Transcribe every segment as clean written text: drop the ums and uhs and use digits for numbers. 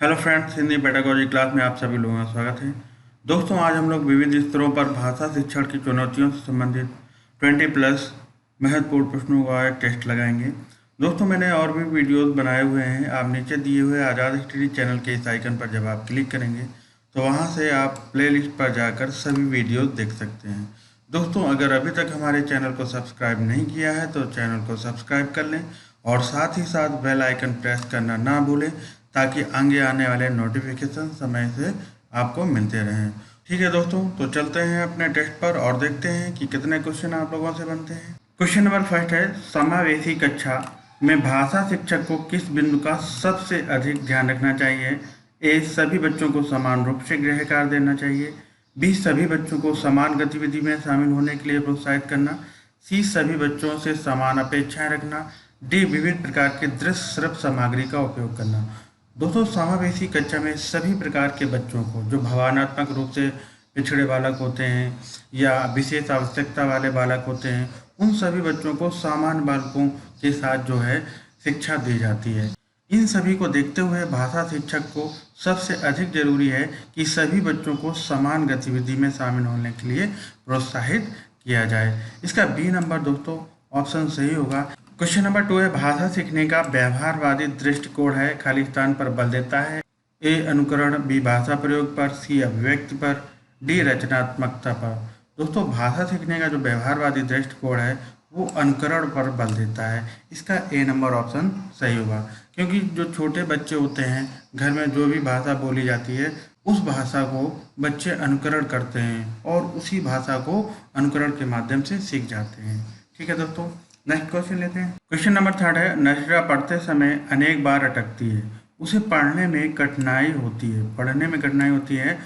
Hello friends, Hindi pedagogy class में आप सभी लोगों का स्वागत है। दोस्तों, आज हम लोग विविध स्तरों पर भाषा शिक्षण की चुनौतियों से संबंधित 20+ महत्वपूर्ण प्रश्नों का एक टेस्ट लगाएंगे। दोस्तों, मैंने और भी वीडियोस बनाए हुए हैं। आप नीचे दिए हुए आज़ाद स्टडी चैनल के इस आइकन पर जब आप क्लिक करेंगे तो वहाँ से आप प्लेलिस्ट पर जाकर सभी वीडियोस देख सकते हैं। दोस्तों, अगर अभी तक हमारे चैनल को सब्सक्राइब नहीं किया है तो चैनल को सब्सक्राइब कर लें और साथ ही साथ बेल आइकन प्रेस करना ना भूलें ताकि आगे आने वाले नोटिफिकेशन समय से आपको मिलते रहें। ठीक है दोस्तों, तो चलते हैं अपने टेस्ट पर और देखते हैं कि कितने क्वेश्चन आप लोगों से बनते हैं। क्वेश्चन नंबर फर्स्ट है, समावेशी कक्षा में भाषा शिक्षक को किस बिंदु का सबसे अधिक ध्यान रखना चाहिए? ए, सभी बच्चों को समान रूप से गृह कार्य देना चाहिए। बी, सभी बच्चों को समान गतिविधि में शामिल होने के लिए प्रोत्साहित करना। सी, सभी बच्चों से समान अपेक्षाएं रखना। डी, विभिन्न प्रकार के दृश्य श्रव्य सामग्री का उपयोग करना। दोस्तों, समावेशी कक्षा में सभी प्रकार के बच्चों को, जो भावनात्मक रूप से पिछड़े बालक होते हैं या विशेष आवश्यकता वाले बालक होते हैं, उन सभी बच्चों को सामान्य बालकों के साथ जो है शिक्षा दी जाती है। इन सभी को देखते हुए भाषा शिक्षक को सबसे अधिक जरूरी है कि सभी बच्चों को समान गतिविधि में शामिल होने के लिए प्रोत्साहित किया जाए। इसका बी नंबर दोस्तों ऑप्शन सही होगा। क्वेश्चन नंबर 2 है, भाषा सीखने का व्यवहारवादी दृष्टिकोण है, खाली स्थान पर बल देता है। ए, अनुकरण। बी, भाषा प्रयोग पर। सी, अभिव्यक्ति पर। डी, रचनात्मकता पर। दोस्तों, भाषा सीखने का जो व्यवहारवादी दृष्टिकोण है वो अनुकरण पर बल देता है। इसका ए नंबर ऑप्शन सही होगा, क्योंकि जो छोटे बच्चे होते हैं, घर में जो भी भाषा बोली जाती है उस भाषा को बच्चे अनुकरण करते हैं और उसी भाषा को अनुकरण के माध्यम से सीख जाते हैं। ठीक है दोस्तों, नेक्स्ट क्वेश्चन लेते हैं। क्वेश्चन नंबर 3 है, नजरा पढ़ते समय अनेक बार अटकती है, उसे पढ़ने में कठिनाई होती है,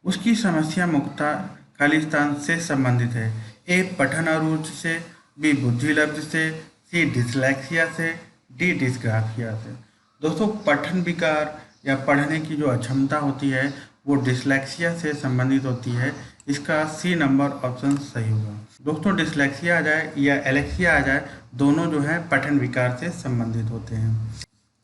उसकी समस्या मुख्यतः खाली स्थान से संबंधित है। ए, पठन अरुचि से। बी, बुद्धि लब्ध से। सी, डिसलेक्सिया से। डी, डिस्ग्राफिया से। दोस्तों, पठन विकार या पढ़ने की जो अक्षमता होती है वो डिसलेक्सिया से संबंधित होती है। इसका सी नंबर ऑप्शन सही होगा। दोस्तों, डिसलेक्सिया आ जाए या एलेक्सिया आ जाए, दोनों जो है पठन विकार से संबंधित होते हैं।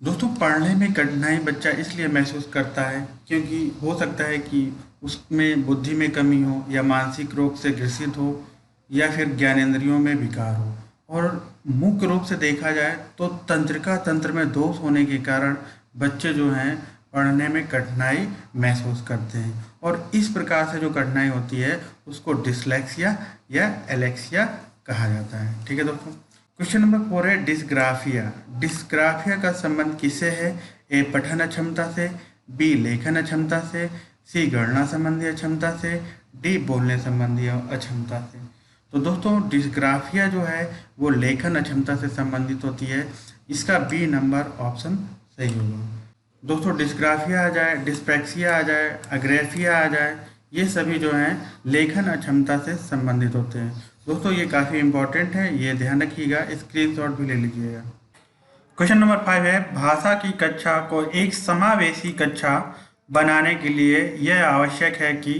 दोस्तों, पढ़ने में कठिनाई बच्चा इसलिए महसूस करता है क्योंकि हो सकता है कि उसमें बुद्धि में कमी हो या मानसिक रोग से ग्रसित हो या फिर ज्ञानेंद्रियों में विकार हो। और मुख्य रूप से देखा जाए तो तंत्रिका तंत्र में दोष होने के कारण बच्चे जो हैं पढ़ने में कठिनाई महसूस करते हैं और इस प्रकार से जो कठिनाई होती है उसको डिसलेक्सिया या एलेक्सिया कहा जाता है। ठीक है दोस्तों, क्वेश्चन नंबर 4 है, डिस्ग्राफिया। डिस्ग्राफिया का संबंध किससे है? ए, पठन अक्षमता से। बी, लेखन अक्षमता से। सी, गणना संबंधी अक्षमता से। डी, बोलने संबंधी अक्षमता से। तो दोस्तों, डिस्ग्राफिया जो है वो लेखन अक्षमता से संबंधित होती है। इसका बी नंबर ऑप्शन सही होगा। दोस्तों, डिस्ग्राफिया आ जाए, डिस्प्रैक्सिया आ जाए, अग्रेफिया आ जाए, ये सभी जो हैं लेखन अक्षमता से संबंधित होते हैं। दोस्तों, ये काफ़ी इंपॉर्टेंट है, ये ध्यान रखिएगा, स्क्रीनशॉट भी ले लीजिएगा। क्वेश्चन नंबर 5 है, भाषा की कक्षा को एक समावेशी कक्षा बनाने के लिए यह आवश्यक है कि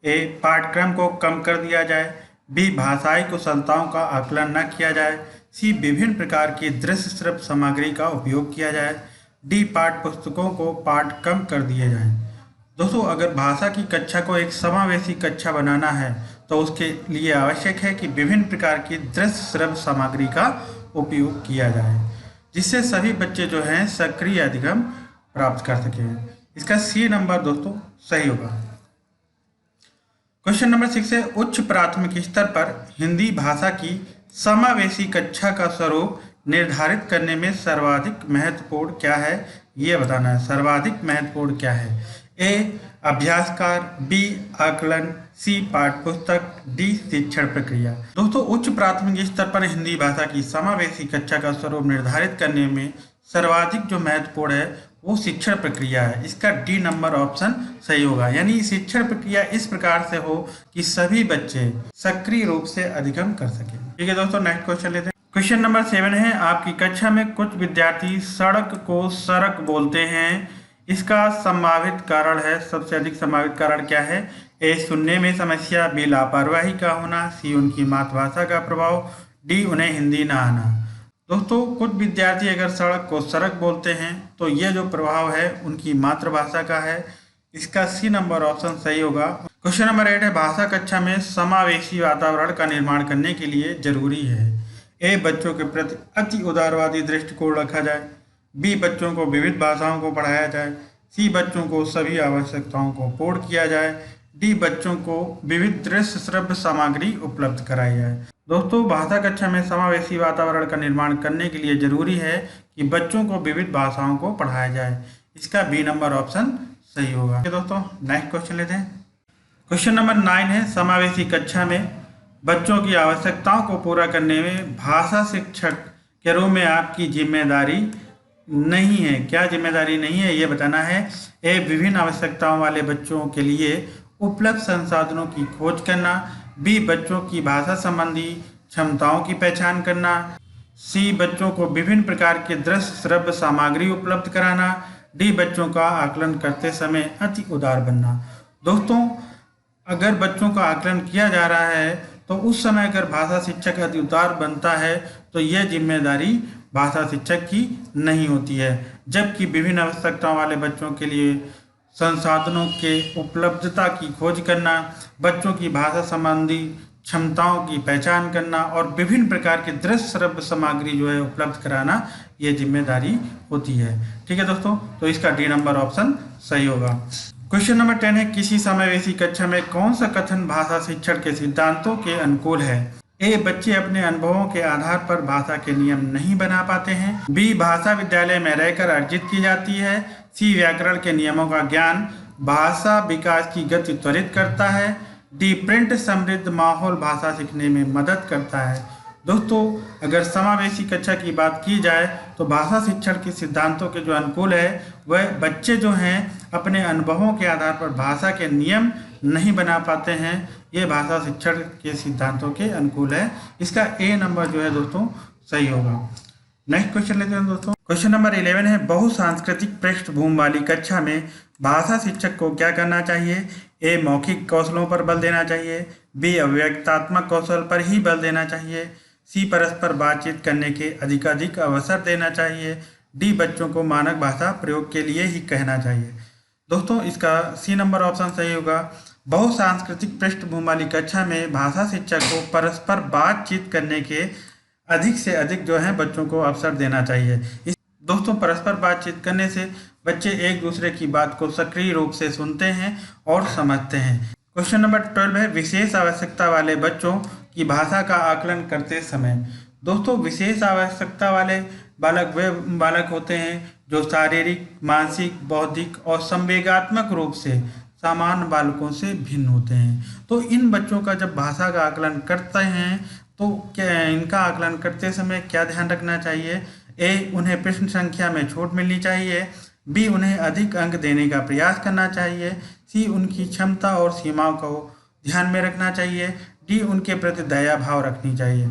ए, पाठ्यक्रम को कम कर दिया जाए। बी, भाषाई कुशलताओं का आकलन न किया जाए। सी, विभिन्न प्रकार की दृश्य श्रव्य सामग्री का उपयोग किया जाए। डी, पाठ्य पुस्तकों को पाठ कम कर दिए जाएं। दोस्तों, अगर भाषा की कक्षा को एक समावेशी कक्षा बनाना है तो उसके लिए आवश्यक है कि विभिन्न प्रकार की दृश्य श्रव्य सामग्री का उपयोग किया जाए जिससे सभी बच्चे जो हैं सक्रिय अधिगम प्राप्त कर सकें। इसका सी नंबर दोस्तों सही होगा। क्वेश्चन नंबर 6 है, उच्च प्राथमिक स्तर पर हिंदी भाषा की समावेशी कक्षा का स्वरूप निर्धारित करने में सर्वाधिक महत्वपूर्ण क्या है, ये बताना है। सर्वाधिक महत्वपूर्ण क्या है? ए, अभ्यासकार। बी, आकलन। सी, पाठ्यपुस्तक। डी, शिक्षण प्रक्रिया। दोस्तों, उच्च प्राथमिक स्तर पर हिंदी भाषा की समावेशी कक्षा का स्वरूप निर्धारित करने में सर्वाधिक जो महत्वपूर्ण है वो शिक्षण प्रक्रिया है। इसका डी नंबर ऑप्शन सही होगा, यानी शिक्षण प्रक्रिया इस प्रकार से हो कि सभी बच्चे सक्रिय रूप से अधिगम कर सकें। ठीक है दोस्तों, नेक्स्ट क्वेश्चन लेते हैं। क्वेश्चन नंबर 7 है, आपकी कक्षा में कुछ विद्यार्थी सड़क को सरक बोलते हैं, इसका संभावित कारण है, सबसे अधिक संभावित कारण क्या है? ए, सुनने में समस्या। बी, लापरवाही का होना। सी, उनकी मातृभाषा का प्रभाव। डी, उन्हें हिंदी ना आना। दोस्तों कुछ विद्यार्थी अगर सड़क को सड़क बोलते हैं तो ये जो प्रभाव है उनकी मातृभाषा का है। इसका सी नंबर ऑप्शन सही होगा। क्वेश्चन नंबर 8 है, भाषा कक्षा में समावेशी वातावरण का निर्माण करने के लिए जरूरी है। ए, बच्चों के प्रति अति उदारवादी दृष्टिकोण रखा जाए। बी, बच्चों को विविध भाषाओं को पढ़ाया जाए। सी, बच्चों को सभी आवश्यकताओं को पूर्ण किया जाए। डी, बच्चों को विविध दृश्य श्रव्य सामग्री उपलब्ध कराई जाए। दोस्तों भाषा कक्षा में समावेशी वातावरण का निर्माण करने के लिए जरूरी है कि बच्चों को विविध भाषाओं को पढ़ाया जाए। इसका बी नंबर ऑप्शन सही होगा। दोस्तों नेक्स्ट क्वेश्चन लेते हैं। क्वेश्चन नंबर 9 है, समावेशी कक्षा में बच्चों की आवश्यकताओं को पूरा करने में भाषा शिक्षक के रूप में आपकी जिम्मेदारी नहीं है। क्या जिम्मेदारी नहीं है ये बताना है। ए, विभिन्न आवश्यकताओं वाले बच्चों के लिए उपलब्ध संसाधनों की खोज करना। बी, बच्चों की भाषा संबंधी क्षमताओं की पहचान करना। सी, बच्चों को विभिन्न प्रकार के दृश्य श्रव्य सामग्री उपलब्ध कराना। डी, बच्चों का आकलन करते समय अति उदार बनना। दोस्तों अगर बच्चों का आकलन किया जा रहा है तो उस समय अगर भाषा शिक्षक अति उदार बनता है तो यह जिम्मेदारी भाषा शिक्षक की नहीं होती है। जबकि विभिन्न आवश्यकताओं वाले बच्चों के लिए संसाधनों के उपलब्धता की खोज करना, बच्चों की भाषा संबंधी क्षमताओं की पहचान करना और विभिन्न प्रकार के दृश्य श्रव्य सामग्री जो है उपलब्ध कराना, ये जिम्मेदारी होती है। ठीक है दोस्तों, तो इसका डी नंबर ऑप्शन सही होगा। क्वेश्चन नंबर 10 है, किसी समावेशी कक्षा में कौन सा कथन भाषा शिक्षण के सिद्धांतों के अनुकूल है। ए, बच्चे अपने अनुभवों के आधार पर भाषा के नियम नहीं बना पाते हैं। बी, भाषा विद्यालय में रहकर अर्जित की जाती है। सी, व्याकरण के नियमों का ज्ञान भाषा विकास की गति त्वरित करता है। डी, प्रिंट समृद्ध माहौल भाषा सीखने में मदद करता है। दोस्तों अगर समावेशी कक्षा की बात की जाए तो भाषा शिक्षण के सिद्धांतों के जो अनुकूल है वह बच्चे जो हैं अपने अनुभवों के आधार पर भाषा के नियम नहीं बना पाते हैं। ये भाषा शिक्षण के सिद्धांतों के अनुकूल है। इसका ए नंबर जो है दोस्तों सही होगा। नेक्स्ट क्वेश्चन लेते हैं दोस्तों। क्वेश्चन नंबर 11 है, बहुसांस्कृतिक पृष्ठभूमि वाली कक्षा में भाषा शिक्षक को क्या करना चाहिए। ए, मौखिक कौशलों पर बल देना चाहिए। बी, अव्यक्तात्मक कौशल पर ही बल देना चाहिए। सी, परस्पर बातचीत करने के अधिकाधिक अवसर देना चाहिए। डी, बच्चों को मानक भाषा प्रयोग के लिए ही कहना चाहिए। दोस्तों इसका सी नंबर ऑप्शन सही होगा। बहुसांस्कृतिक पृष्ठभूमि वाली कक्षा में भाषा शिक्षक को परस्पर बातचीत करने के अधिक से अधिक जो है बच्चों को अवसर देना चाहिए। दोस्तों परस्पर बातचीत करने से बच्चे एक दूसरे की बात को सक्रिय रूप से सुनते हैं और समझते हैं। क्वेश्चन नंबर 12 है, विशेष आवश्यकता वाले बच्चों की भाषा का आकलन करते समय। दोस्तों विशेष आवश्यकता वाले बालक वे बालक होते हैं जो शारीरिक, मानसिक, बौद्धिक और संवेगात्मक रूप से सामान्य बालकों से भिन्न होते हैं। तो इन बच्चों का जब भाषा का आकलन करते हैं तो क्या इनका आकलन करते समय क्या ध्यान रखना चाहिए। ए, उन्हें प्रश्न संख्या में छूट मिलनी चाहिए। बी, उन्हें अधिक अंक देने का प्रयास करना चाहिए। सी, उनकी क्षमता और सीमाओं को ध्यान में रखना चाहिए। डी, उनके प्रति दया भाव रखनी चाहिए।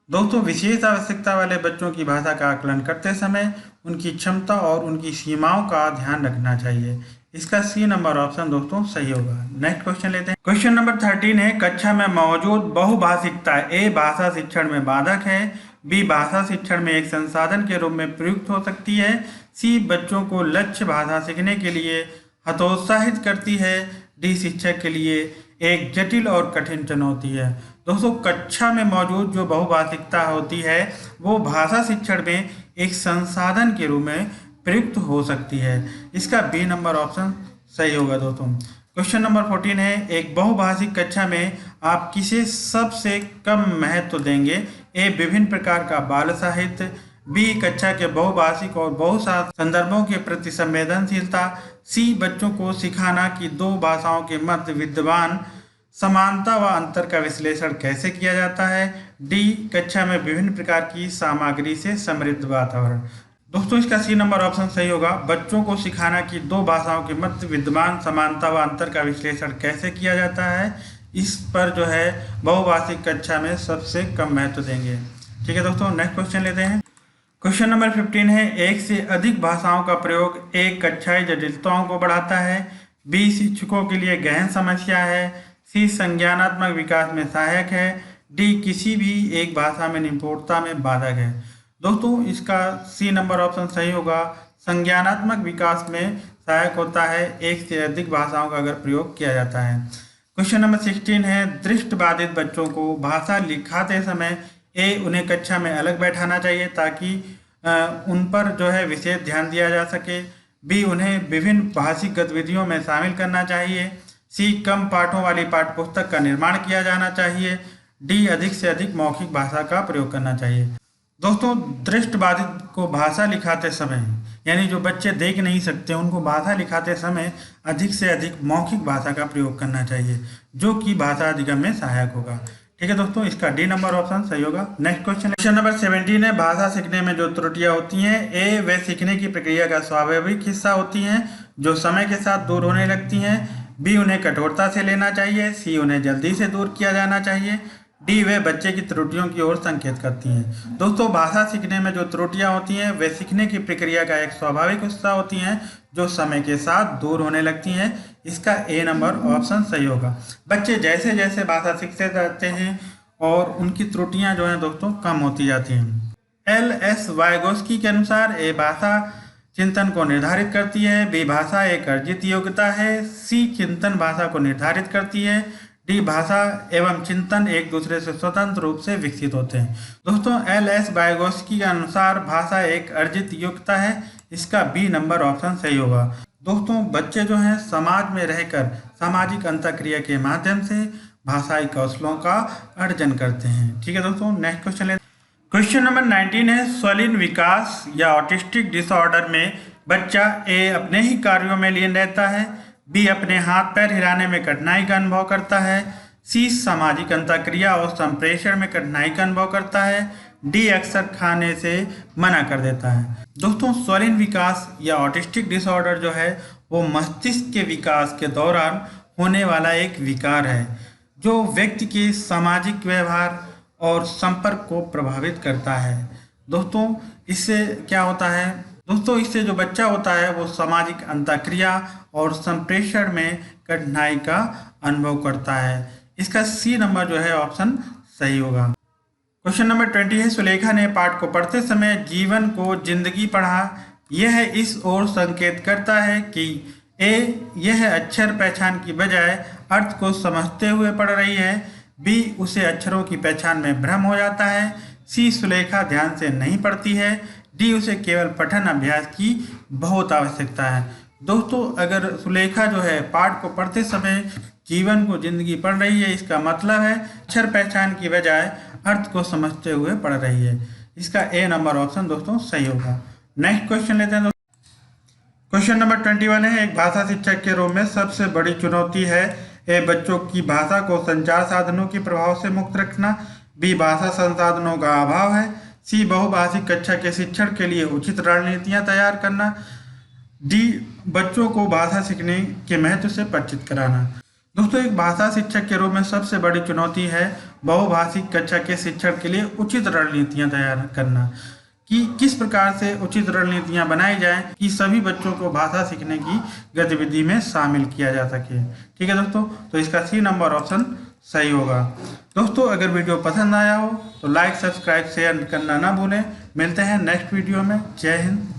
दोस्तों विशेष आवश्यकता वाले बच्चों की भाषा का आकलन करते समय उनकी क्षमता और उनकी सीमाओं का ध्यान रखना चाहिए। इसका सी नंबर ऑप्शन दोस्तों सही होगा। नेक्स्ट क्वेश्चन लेते हैं। क्वेश्चन नंबर 13 है, कक्षा में मौजूद बहुभाषिकता ए, भाषा शिक्षण में बाधक है। बी, भाषा शिक्षण में एक संसाधन के रूप में प्रयुक्त हो सकती है। सी, बच्चों को लक्ष्य भाषा सीखने के लिए हतोत्साहित करती है। डी, शिक्षक के लिए एक जटिल और कठिन चुनौती है। दोस्तों कक्षा में मौजूद जो बहुभाषिकता होती है वो भाषा शिक्षण में एक संसाधन के रूप में प्रयुक्त हो सकती है। इसका बी नंबर ऑप्शन सही होगा दोस्तों। क्वेश्चन नंबर 14 है, एक बहुभाषिक कक्षा में आप किसे सबसे कम महत्व देंगे। ए, विभिन्न प्रकार का बाल साहित्य। बी, कक्षा के बहुभाषिक और बहुसात संदर्भों के प्रति संवेदनशीलता। सी, बच्चों को सिखाना कि दो भाषाओं के मध्य विद्यमान समानता व अंतर का विश्लेषण कैसे किया जाता है। डी, कक्षा में विभिन्न प्रकार की सामग्री से समृद्ध वातावरण। दोस्तों इसका सी नंबर ऑप्शन सही होगा। बच्चों को सिखाना कि दो भाषाओं के मध्य विद्यमान समानता व अंतर का विश्लेषण कैसे किया जाता है, इस पर जो है बहुभाषिक कक्षा में सबसे कम महत्व देंगे। ठीक है दोस्तों, नेक्स्ट क्वेश्चन लेते हैं। क्वेश्चन नंबर 15 है, एक से अधिक भाषाओं का प्रयोग एक कक्षाई जटिलताओं को बढ़ाता है। बी, शिक्षकों के लिए गहन समस्या है। सी, संज्ञानात्मक विकास में सहायक है। डी, किसी भी एक भाषा में निपुणता में बाधक है। दोस्तों इसका सी नंबर ऑप्शन सही होगा। संज्ञानात्मक विकास में सहायक होता है एक से अधिक भाषाओं का अगर प्रयोग किया जाता है। क्वेश्चन नंबर 16 है, दृष्टिबाधित बच्चों को भाषा लिखाते समय उन्हें कक्षा में अलग बैठाना चाहिए ताकि उन पर जो है विशेष ध्यान दिया जा सके। बी, उन्हें विभिन्न भाषिक गतिविधियों में शामिल करना चाहिए। सी, कम पाठों वाली पाठ्य पुस्तक का निर्माण किया जाना चाहिए। डी, अधिक से अधिक मौखिक भाषा का प्रयोग करना चाहिए। दोस्तों दृष्टिबाधित को भाषा लिखाते समय, यानी जो बच्चे देख नहीं सकते, उनको भाषा लिखाते समय अधिक से अधिक मौखिक भाषा का प्रयोग करना चाहिए, जो कि भाषा अधिगम में सहायक होगा। ठीक है दोस्तों, इसका डी नंबर ऑप्शन सही होगा। नेक्स्ट क्वेश्चन नंबर 17 है, भाषा सीखने में जो त्रुटियां होती हैं वे सीखने की प्रक्रिया का स्वाभाविक हिस्सा होती हैं जो समय के साथ दूर होने लगती हैं। बी, उन्हें कठोरता से लेना चाहिए। सी, उन्हें जल्दी से दूर किया जाना चाहिए। डी, वे बच्चे की त्रुटियों की ओर संकेत करती हैं। दोस्तों भाषा सीखने में जो त्रुटियां होती हैं वे सीखने की प्रक्रिया का एक स्वाभाविक हिस्सा होती हैं जो समय के साथ दूर होने लगती हैं। इसका ए नंबर ऑप्शन सही होगा। बच्चे जैसे जैसे भाषा सीखते जाते हैं और उनकी त्रुटियां जो हैं दोस्तों कम होती जाती हैं। एल.एस. वाइगोस्की के अनुसार ए, भाषा चिंतन को निर्धारित करती है। बी, भाषा एक अर्जित योग्यता है। सी, चिंतन भाषा को निर्धारित करती है। डी, भाषा एवं चिंतन एक दूसरे से स्वतंत्र रूप से विकसित होते हैं। दोस्तों एल.एस. वाइगोस्की के अनुसार भाषा एक अर्जित योग्यता है। इसका बी नंबर ऑप्शन सही होगा। दोस्तों बच्चे जो हैं समाज में रहकर सामाजिक अंतःक्रिया के माध्यम से भाषाई कौशलों का अर्जन करते हैं। ठीक है दोस्तों, नेक्स्ट क्वेश्चन ले। क्वेश्चन नंबर 19 है, स्वलीन विकास या ऑटिस्टिक डिसऑर्डर में बच्चा ए, अपने ही कार्यों में लीन रहता है। बी, अपने हाथ पैर हिलाने में कठिनाई का अनुभव करता है। सी, सामाजिक अंतःक्रिया और संप्रेषण में कठिनाई का अनुभव करता है। डी, अक्सर खाने से मना कर देता है। दोस्तों स्वलीन विकास या ऑटिस्टिक डिसऑर्डर जो है वो मस्तिष्क के विकास के दौरान होने वाला एक विकार है जो व्यक्ति के सामाजिक व्यवहार और संपर्क को प्रभावित करता है। दोस्तों इससे क्या होता है, दोस्तों इससे जो बच्चा होता है वो सामाजिक अंतःक्रिया और संप्रेषण में कठिनाई का अनुभव करता है। इसका सी नंबर जो है ऑप्शन सही होगा। क्वेश्चन नंबर 20 है, सुलेखा ने पाठ को पढ़ते समय जीवन को जिंदगी पढ़ा। यह इस ओर संकेत करता है कि ए, यह अक्षर पहचान की बजाय अर्थ को समझते हुए पढ़ रही है। बी, उसे अक्षरों की पहचान में भ्रम हो जाता है। सी, सुलेखा ध्यान से नहीं पढ़ती है। डी, उसे केवल पठन अभ्यास की बहुत आवश्यकता है। दोस्तों अगर सुलेखा जो है पाठ को पढ़ते समय जीवन को जिंदगी पढ़ रही है, इसका मतलब है अक्षर पहचान की बजाय अर्थ को समझते हुए पढ़ रही है। इसका ए नंबर ऑप्शन दोस्तों सही होगा। नेक्स्ट क्वेश्चन लेते हैं। क्वेश्चन नंबर 21 है, एक भाषा शिक्षक के रूप में सबसे बड़ी चुनौती है ए, बच्चों की भाषा को संचार साधनों के प्रभाव से मुक्त रखना। बी, भाषा संसाधनों का अभाव है। सी, बहुभाषिक कक्षा के शिक्षण के लिए उचित रणनीतियां तैयार करना। डी, बच्चों को भाषा सीखने के महत्व से परिचित कराना। दोस्तों एक भाषा शिक्षक के रूप में सबसे बड़ी चुनौती है बहुभाषिक कक्षा के शिक्षण के लिए उचित रणनीतियां तैयार करना, कि किस प्रकार से उचित रणनीतियां बनाई जाएं कि सभी बच्चों को भाषा सीखने की गतिविधि में शामिल किया जा सके। ठीक है दोस्तों, तो इसका सी नंबर ऑप्शन सही होगा। दोस्तों अगर वीडियो पसंद आया हो तो लाइक, सब्सक्राइब, शेयर करना ना भूलें। मिलते हैं नेक्स्ट वीडियो में। जय हिंद।